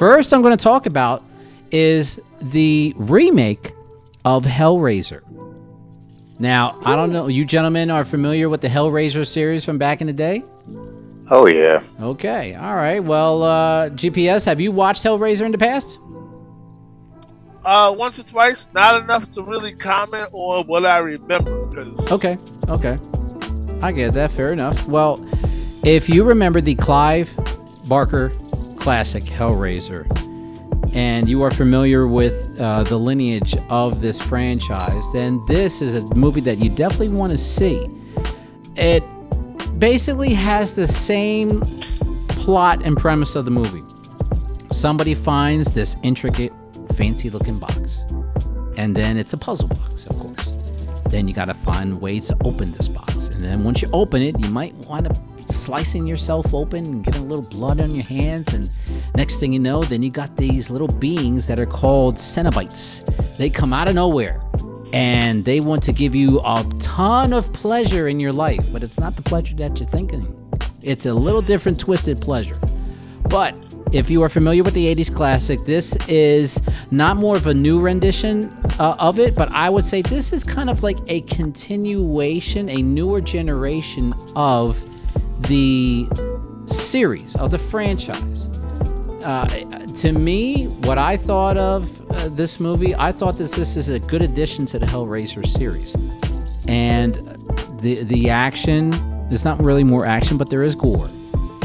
First, I'm going to talk about is the remake of Hellraiser. Now, I don't know. You gentlemen are familiar with the Hellraiser series from back in the day? Oh, yeah. Okay. All right. Well, GPS, have you watched Hellraiser in the past? Once or twice, not enough to really comment on what I remember. Okay. I get that. Fair enough. Well, if you remember the Clive Barker classic Hellraiser, and you are familiar with the lineage of this franchise, then this is a movie that you definitely want to see. It basically has the same plot and premise of the movie. Somebody finds this intricate, fancy-looking box, and then it's a puzzle box, of course. Then you got to find ways to open this box, and then once you open it, you might want to slicing yourself open and getting a little blood on your hands, and next thing you know, then you got these little beings that are called Cenobites. They come out of nowhere and they want to give you a ton of pleasure in your life, but it's not the pleasure that you're thinking. It's a little different, twisted pleasure. But if you are familiar with the 80s classic, this is not more of a new rendition of it, but I would say this is kind of like a continuation, a newer generation of the series, of the franchise. To me, what I thought of this movie, I thought this is a good addition to the Hellraiser series. And the action, there's not really more action, but there is gore.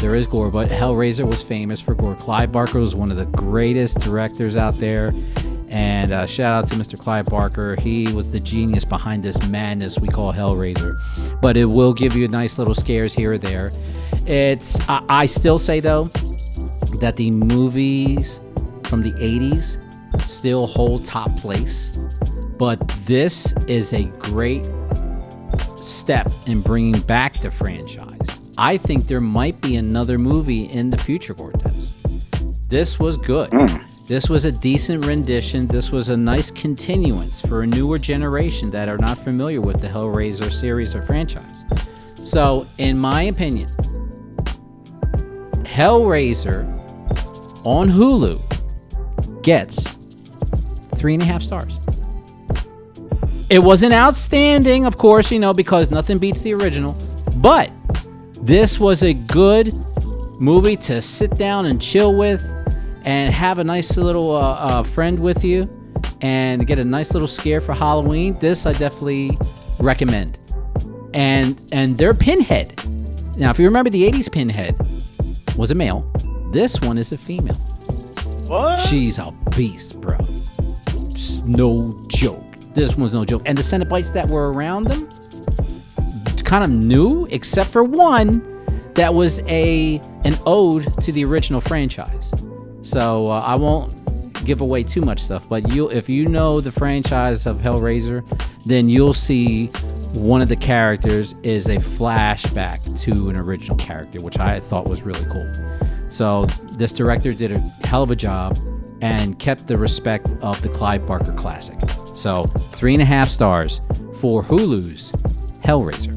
There is gore, but Hellraiser was famous for gore. Clive Barker was one of the greatest directors out there. And shout out to Mr. Clive Barker. He was the genius behind this madness we call Hellraiser. But it will give you nice little scares here or there. I still say, though, that the movies from the 80s still hold top place. But this is a great step in bringing back the franchise. I think there might be another movie in the future, Cortez. This was good. This was a decent rendition. This was a nice continuance for a newer generation that are not familiar with the Hellraiser series or franchise. So, in my opinion, Hellraiser on Hulu gets 3.5 stars. It wasn't outstanding, of course, because nothing beats the original, but this was a good movie to sit down and chill with and have a nice little friend with you and get a nice little scare for Halloween. This I definitely recommend. And their Pinhead. Now, if you remember, the 80s Pinhead was a male. This one is a female. What? She's a beast, bro. Just no joke. This one's no joke. And the Cenobites that were around them, kind of new, except for one that was an ode to the original franchise. So I won't give away too much stuff, but if you know the franchise of Hellraiser, then you'll see one of the characters is a flashback to an original character, which I thought was really cool. So this director did a hell of a job and kept the respect of the Clive Barker classic. So 3.5 stars for Hulu's Hellraiser.